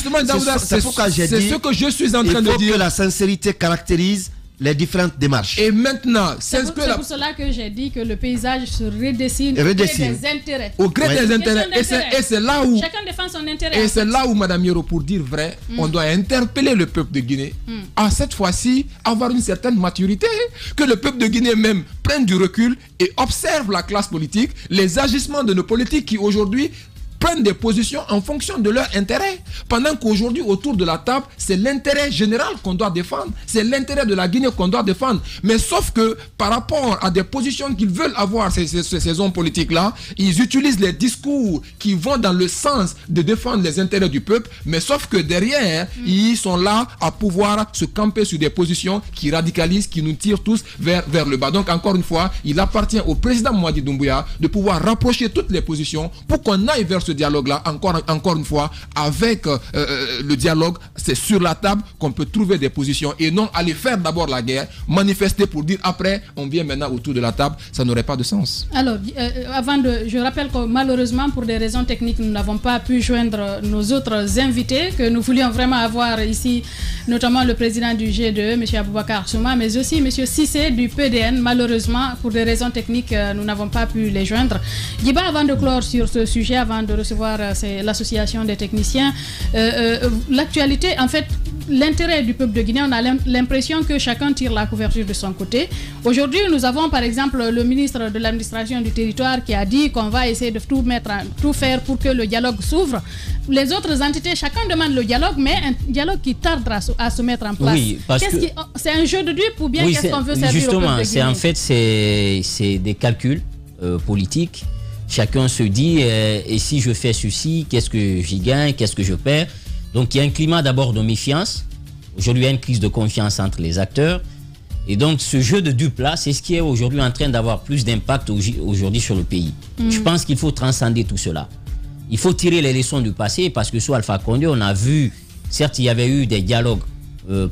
Speaker 6: C'est pourquoi j'ai dit
Speaker 3: ce que je suis en train de dire.
Speaker 6: Il faut que la sincérité caractérise les différentes démarches.
Speaker 3: Et maintenant,
Speaker 2: c'est pour cela que j'ai dit que le paysage se redessine
Speaker 6: au gré
Speaker 2: des intérêts.
Speaker 3: Au gré des intérêts. Et c'est là où
Speaker 2: chacun défend son intérêt.
Speaker 3: Et c'est là où, Madame Yoro, pour dire vrai, on doit interpeller le peuple de Guinée à cette fois-ci avoir une certaine maturité, que le peuple de Guinée même prenne du recul et observe la classe politique, les agissements de nos politiques qui aujourd'hui prennent des positions en fonction de leur intérêt. Pendant qu'aujourd'hui, autour de la table, c'est l'intérêt général qu'on doit défendre. C'est l'intérêt de la Guinée qu'on doit défendre. Mais sauf que, par rapport à des positions qu'ils veulent avoir, ces hommes politiques-là, ils utilisent les discours qui vont dans le sens de défendre les intérêts du peuple, mais sauf que derrière, ils sont là à pouvoir se camper sur des positions qui radicalisent, qui nous tirent tous vers le bas. Donc, encore une fois, il appartient au président Mamadi Doumbouya de pouvoir rapprocher toutes les positions pour qu'on aille vers ce ce dialogue-là, encore une fois, avec le dialogue, c'est sur la table qu'on peut trouver des positions et non aller faire d'abord la guerre, manifester pour dire après, on vient maintenant autour de la table, ça n'aurait pas de sens.
Speaker 2: Alors, je rappelle que malheureusement, pour des raisons techniques, nous n'avons pas pu joindre nos autres invités que nous voulions vraiment avoir ici, notamment le président du G2, M. Aboubakar Souma, mais aussi M. Sissé du PDN. Malheureusement, pour des raisons techniques, nous n'avons pas pu les joindre. Guiba, avant de clore sur ce sujet, avant de recevoir l'association des techniciens, l'actualité, en fait, l'intérêt du peuple de Guinée, on a l'impression que chacun tire la couverture de son côté. Aujourd'hui, nous avons par exemple le ministre de l'administration du territoire qui a dit qu'on va essayer de tout faire pour que le dialogue s'ouvre. Les autres entités, chacun demande le dialogue, mais un dialogue qui tardera à se mettre en place.
Speaker 4: Oui, parce que
Speaker 2: c'est un jeu de dupes ou bien qu'est-ce qu'on veut servir au peuple de Guinée?
Speaker 4: C'est des calculs politiques. Chacun se dit, et si je fais ceci, qu'est-ce que j'y gagne, qu'est-ce que je perds? Donc il y a un climat d'abord de méfiance. Aujourd'hui, il y a une crise de confiance entre les acteurs. Et donc ce jeu de dupes-là, c'est ce qui est aujourd'hui en train d'avoir plus d'impact aujourd'hui sur le pays. Je pense qu'il faut transcender tout cela. Il faut tirer les leçons du passé parce que sous Alpha Condé, on a vu, certes, il y avait eu des dialogues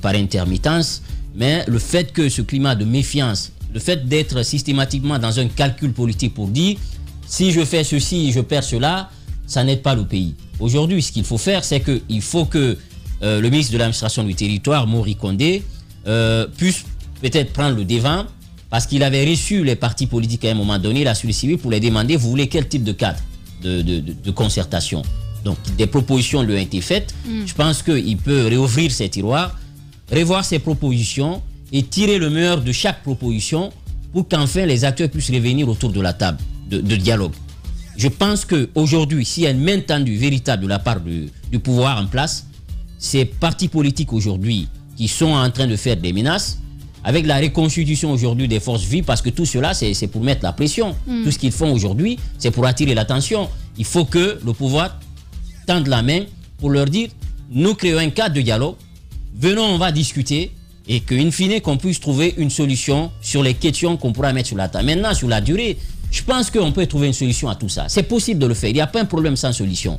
Speaker 4: par intermittence, mais le fait que ce climat de méfiance, le fait d'être systématiquement dans un calcul politique pour dire si je fais ceci, je perds cela, ça n'aide pas le pays. Aujourd'hui, ce qu'il faut faire, c'est qu'il faut que le ministre de l'administration du territoire, Mori Condé, puisse peut-être prendre le devant parce qu'il avait reçu les partis politiques à un moment donné, la société civile, pour les demander, vous voulez quel type de cadre de concertation. Donc, des propositions lui ont été faites. Je pense qu'il peut réouvrir ses tiroirs, revoir ses propositions et tirer le meilleur de chaque proposition pour qu'enfin les acteurs puissent revenir autour de la table de dialogue. Je pense qu'aujourd'hui, s'il y a une main tendue véritable de la part du pouvoir en place, ces partis politiques aujourd'hui qui sont en train de faire des menaces, avec la reconstitution aujourd'hui des forces vives, parce que tout cela, c'est pour mettre la pression. Tout ce qu'ils font aujourd'hui, c'est pour attirer l'attention. Il faut que le pouvoir tende la main pour leur dire, nous créons un cadre de dialogue, venons, on va discuter, et qu'in fine, qu'on puisse trouver une solution sur les questions qu'on pourra mettre sur la table. Maintenant, sur la durée, je pense qu'on peut trouver une solution à tout ça. C'est possible de le faire. Il n'y a pas un problème sans solution.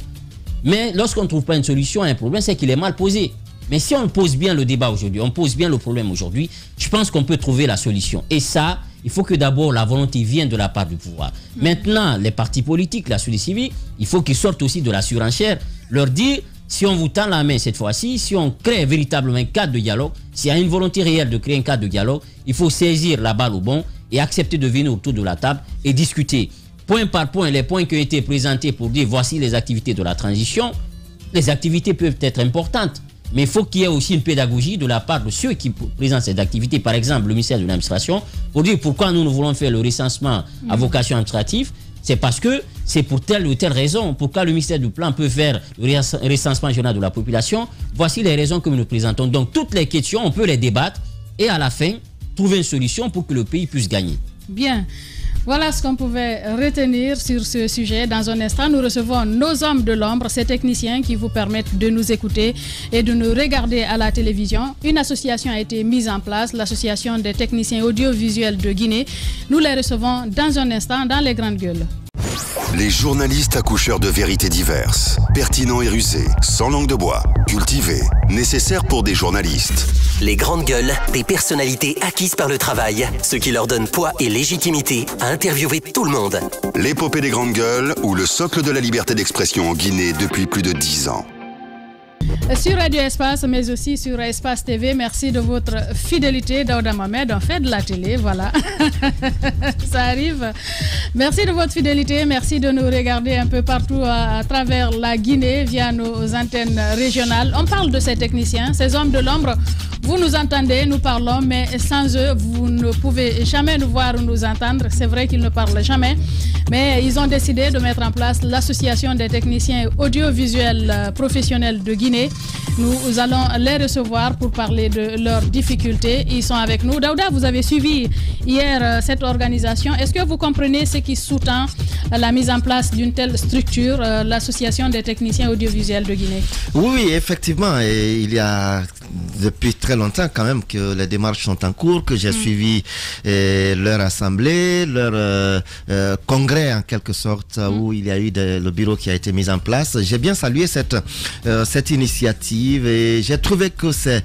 Speaker 4: Mais lorsqu'on ne trouve pas une solution à un problème, c'est qu'il est mal posé. Mais si on pose bien le débat aujourd'hui, on pose bien le problème aujourd'hui, je pense qu'on peut trouver la solution. Et ça, il faut que d'abord la volonté vienne de la part du pouvoir. Maintenant, les partis politiques, la société civile, il faut qu'ils sortent aussi de la surenchère, leur dire, si on vous tend la main cette fois-ci, si on crée véritablement un cadre de dialogue, s'il y a une volonté réelle de créer un cadre de dialogue, il faut saisir la balle au bon et accepter de venir autour de la table et discuter point par point les points qui ont été présentés pour dire voici les activités de la transition. Les activités peuvent être importantes, mais il faut qu'il y ait aussi une pédagogie de la part de ceux qui présentent ces activités, par exemple le ministère de l'administration, pour dire pourquoi nous voulons faire le recensement à vocation administrative. C'est parce que c'est pour telle ou telle raison. Pourquoi le ministère du Plan peut faire le recensement général de la population? Voici les raisons que nous présentons. Donc toutes les questions, on peut les débattre et à la fin, trouver une solution pour que le pays puisse gagner.
Speaker 2: Bien. Voilà ce qu'on pouvait retenir sur ce sujet. Dans un instant, nous recevons nos hommes de l'ombre, ces techniciens qui vous permettent de nous écouter et de nous regarder à la télévision. Une association a été mise en place, l'association des techniciens audiovisuels de Guinée. Nous les recevons dans un instant dans les grandes gueules.
Speaker 1: Les journalistes accoucheurs de vérités diverses, pertinents et rusés, sans langue de bois, cultivés, nécessaires pour des journalistes.
Speaker 7: Les grandes gueules, des personnalités acquises par le travail, ce qui leur donne poids et légitimité à interviewer tout le monde.
Speaker 1: L'épopée des grandes gueules ou le socle de la liberté d'expression en Guinée depuis plus de 10 ans.
Speaker 2: Sur Radio Espace, mais aussi sur Espace TV, merci de votre fidélité. Daouda Mohamed, on fait de la télé, voilà. Ça arrive. Merci de votre fidélité, merci de nous regarder un peu partout à travers la Guinée via nos antennes régionales. On parle de ces techniciens, ces hommes de l'ombre. Vous nous entendez, nous parlons, mais sans eux, vous ne pouvez jamais nous voir ou nous entendre. C'est vrai qu'ils ne parlent jamais, mais ils ont décidé de mettre en place l'association des techniciens audiovisuels professionnels de Guinée. Nous allons les recevoir pour parler de leurs difficultés. Ils sont avec nous. Daouda, vous avez suivi hier cette organisation. Est-ce que vous comprenez ce qui sous-tend la mise en place d'une telle structure, l'association des techniciens audiovisuels de Guinée?
Speaker 6: Oui, effectivement. Et il y a depuis très très longtemps quand même que les démarches sont en cours, que j'ai suivi leur assemblée, leur congrès en quelque sorte, où il y a eu le bureau qui a été mis en place. J'ai bien salué cette initiative et j'ai trouvé que c'est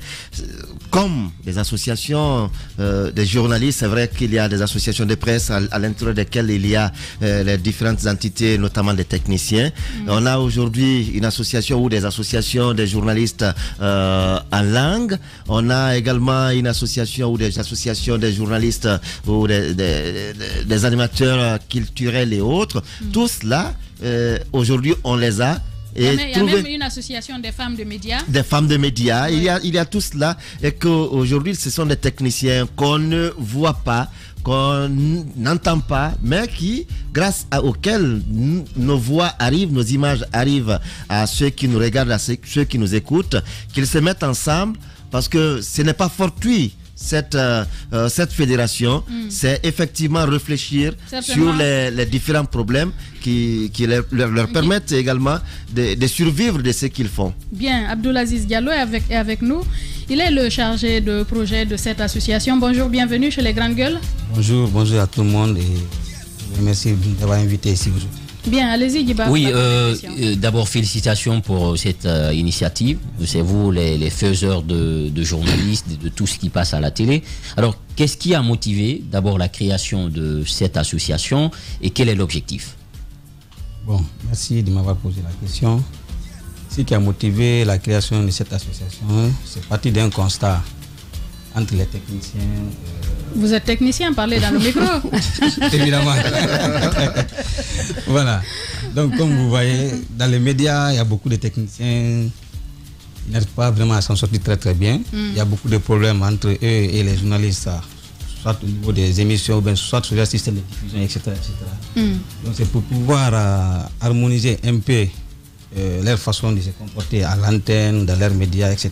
Speaker 6: comme des associations des journalistes, c'est vrai qu'il y a des associations de presse à l'intérieur desquelles il y a les différentes entités, notamment des techniciens. On a aujourd'hui une association ou des associations des journalistes en langue. On a également une association ou des associations des journalistes ou des animateurs culturels et autres. Tous là, aujourd'hui, on les a.
Speaker 2: Il y a même une association des femmes de médias.
Speaker 6: Des femmes de médias. Oui. Il y a tout cela. Et qu'aujourd'hui, ce sont des techniciens qu'on ne voit pas, qu'on n'entend pas, mais qui, grâce auxquels nos voix arrivent, nos images arrivent à ceux qui nous regardent, à ceux qui nous écoutent, qu'ils se mettent ensemble, parce que ce n'est pas fortuit. Cette fédération, c'est effectivement réfléchir sur les différents problèmes qui leur permettent également de survivre de ce qu'ils font.
Speaker 2: Bien, Abdoulaziz Diallo est avec nous. Il est le chargé de projet de cette association. Bonjour, bienvenue chez les Grandes Gueules.
Speaker 8: Bonjour à tout le monde et merci d'avoir invité ici aujourd'hui.
Speaker 2: Bien, allez-y, Djiba.
Speaker 4: Oui, d'abord félicitations pour cette initiative. C'est vous les faiseurs de journalistes, de tout ce qui passe à la télé. Alors, qu'est-ce qui a motivé d'abord la création de cette association et quel est l'objectif?
Speaker 8: Bon, merci de m'avoir posé la question. Ce qui a motivé la création de cette association, c'est parti d'un constat entre les techniciens.
Speaker 2: Vous êtes technicien, parlez dans le micro.
Speaker 8: Évidemment. Voilà. Donc, comme vous voyez, dans les médias, il y a beaucoup de techniciens. Ils n'arrivent pas vraiment à s'en sortir très très bien. Il y a beaucoup de problèmes entre eux et les journalistes, soit au niveau des émissions, soit sur le système de diffusion, etc. Donc, c'est pour pouvoir harmoniser un peu leur façon de se comporter à l'antenne, dans leurs médias, etc.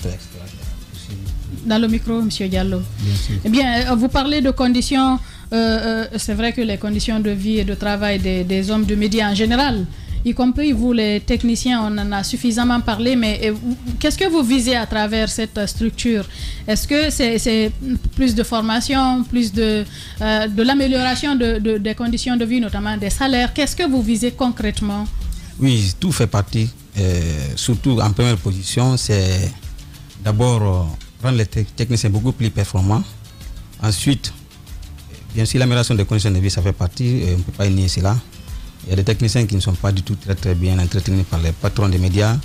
Speaker 2: Dans le micro, M. Diallo. Bien sûr. Eh bien, vous parlez de conditions, c'est vrai que les conditions de vie et de travail des hommes de médias en général, y compris vous les techniciens, on en a suffisamment parlé, mais qu'est-ce que vous visez à travers cette structure? Est-ce que c'est plus de formation, plus de l'amélioration des conditions de vie, notamment des salaires? Qu'est-ce que vous visez concrètement?
Speaker 8: Oui, tout fait partie. Surtout en première position, c'est d'abord rendre les techniciens beaucoup plus performants. Ensuite, bien sûr, l'amélioration des conditions de vie, ça fait partie, on ne peut pas nier cela. Il y a des techniciens qui ne sont pas du tout très très bien entretenus par les patrons des médias.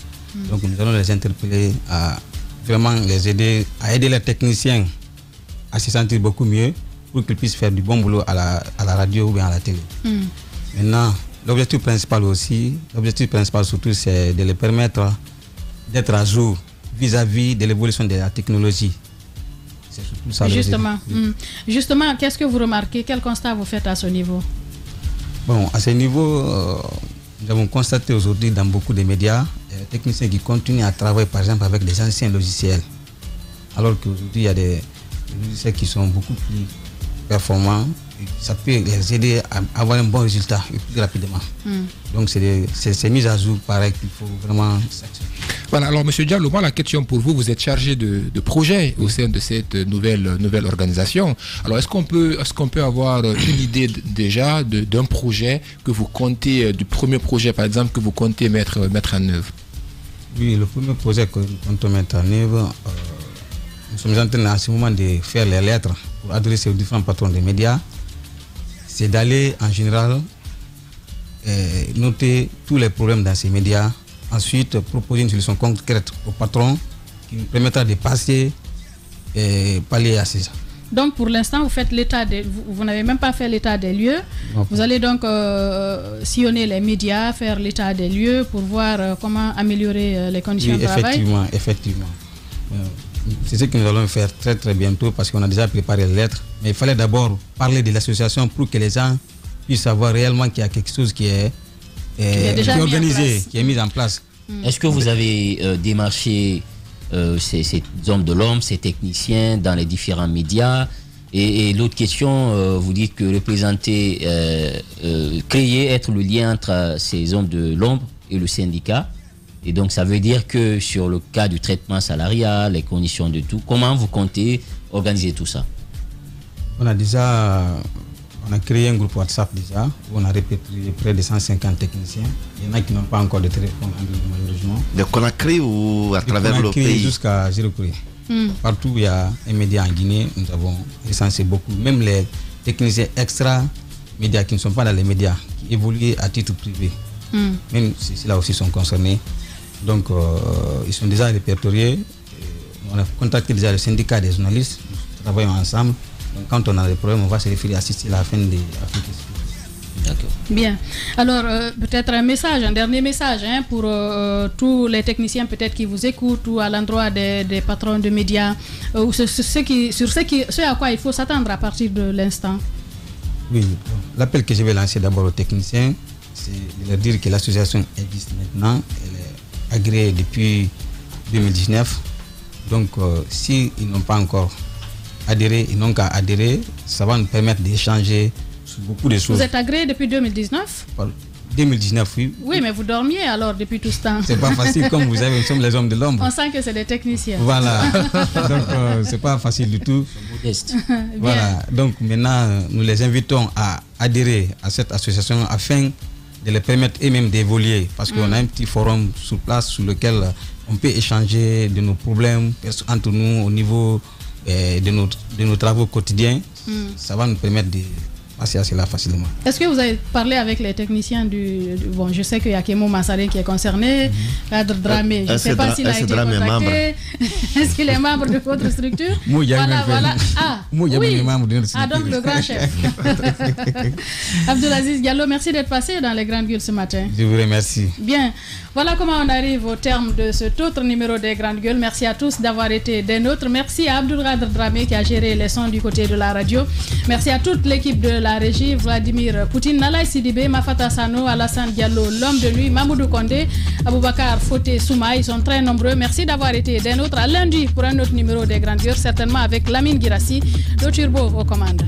Speaker 8: Donc nous allons les interpeller à vraiment les aider, à aider les techniciens à se sentir beaucoup mieux pour qu'ils puissent faire du bon boulot à la radio ou bien à la télé. Maintenant, l'objectif principal surtout, c'est de les permettre d'être à jour vis-à-vis de l'évolution de la technologie. C'est surtout ça.
Speaker 2: Justement, qu'est-ce que vous remarquez? Quel constat vous faites à ce niveau?
Speaker 8: Bon, à ce niveau, nous avons constaté aujourd'hui dans beaucoup de médias, des techniciens qui continuent à travailler par exemple avec des anciens logiciels. Alors qu'aujourd'hui, il y a des logiciels qui sont beaucoup plus performants. Ça peut les aider à avoir un bon résultat plus rapidement. Donc c'est mis à jour pareil qu'il faut vraiment s'actionner.
Speaker 3: Voilà, alors M. Diallo, moi la question pour vous, vous êtes chargé de projet au sein de cette nouvelle organisation. Alors est-ce qu'on peut avoir une idée déjà d'un projet que vous comptez, du premier projet par exemple que vous comptez mettre en œuvre?
Speaker 8: Oui, le premier projet que nous comptons mettre en œuvre, nous sommes en train en ce moment de faire les lettres pour adresser aux différents patrons des médias. C'est d'aller en général noter tous les problèmes dans ces médias, ensuite proposer une solution concrète au patron qui nous permettra de passer et pallier à ça.
Speaker 2: Donc pour l'instant vous n'avez même pas fait l'état des lieux. Non. Vous allez donc sillonner les médias, faire l'état des lieux pour voir comment améliorer les conditions de travail.
Speaker 8: Effectivement. C'est ce que nous allons faire très très bientôt parce qu'on a déjà préparé les lettres. Mais il fallait d'abord parler de l'association pour que les gens puissent savoir réellement qu'il y a quelque chose qui est organisé, qui est mis en place.
Speaker 4: Est-ce que vous avez démarché ces hommes de l'ombre, ces techniciens dans les différents médias? Et l'autre question, vous dites que représenter, créer, être le lien entre ces hommes de l'ombre et le syndicat. Et donc, ça veut dire que sur le cas du traitement salarial, les conditions de tout, comment vous comptez organiser tout ça?
Speaker 8: On a créé un groupe WhatsApp déjà, où on a répertorié près de 150 techniciens. Il y en a qui n'ont pas encore de téléphone, malheureusement.
Speaker 6: De Conakry ou à travers le pays?
Speaker 8: Jusqu'à Girokouré. Partout où il y a un média en Guinée, nous avons recensé beaucoup. Même les techniciens extra-médias qui ne sont pas dans les médias, qui évoluent à titre privé. Même ceux-là aussi sont concernés. Donc, ils sont déjà répertoriés. On a contacté déjà le syndicat des journalistes. Nous travaillons ensemble. Donc, quand on a des problèmes, on va se référer à assister à la fin des Afrique.
Speaker 2: D'accord. Bien. Alors, peut-être un dernier message pour tous les techniciens peut-être qui vous écoutent ou à l'endroit des patrons de médias, ou ce à quoi il faut s'attendre à partir de l'instant.
Speaker 8: Oui, l'appel que je vais lancer d'abord aux techniciens, c'est de leur dire que l'association existe maintenant, elle est agréée depuis 2019. Donc, s'ils n'ont pas encore adhéré, ils n'ont qu'à adhérer, ça va nous permettre d'échanger sur beaucoup de choses.
Speaker 2: Vous êtes agréé depuis 2019?
Speaker 8: 2019, oui.
Speaker 2: Oui, mais vous dormiez alors depuis tout ce temps.
Speaker 8: C'est pas facile, comme vous savez, nous sommes les hommes de l'ombre.
Speaker 2: On sent que c'est des techniciens.
Speaker 8: Voilà. Donc, c'est pas facile du tout. Voilà. Donc, maintenant, nous les invitons à adhérer à cette association afin de les permettre eux-mêmes d'évoluer. Parce qu'on a un petit forum sur place sur lequel on peut échanger de nos problèmes entre nous au niveau de nos travaux quotidiens. Ça va nous permettre de passer à cela facilement. Est-ce
Speaker 2: que vous avez parlé avec les techniciens bon, je sais qu'il y a Kémo Massaré qui est concerné, Cadre Dramé, je ne sais pas s'il a été contacté. Est-ce qu'il est membre de votre structure? Voilà. Ah, oui. Donc le grand chef. Abdoulaziz Diallo, merci d'être passé dans les Grandes Gueules ce matin.
Speaker 8: Je vous remercie.
Speaker 2: Bien, voilà comment on arrive au terme de cet autre numéro des Grandes Gueules. Merci à tous d'avoir été des nôtres. Merci à Abdoulradr Dramé qui a géré les sons du côté de la radio. Merci à toute l'équipe de la régie, Vladimir Poutine, Nalai Sidibé, Mafata Sano, Alassane Diallo, l'homme de nuit, Mamoudou Kondé, Aboubakar Foté Souma. Ils sont très nombreux. Merci d'avoir été des nôtres. À lundi pour un autre numéro des Grandes Gueules, certainement avec Lamine Girassi, le turbo aux commandes.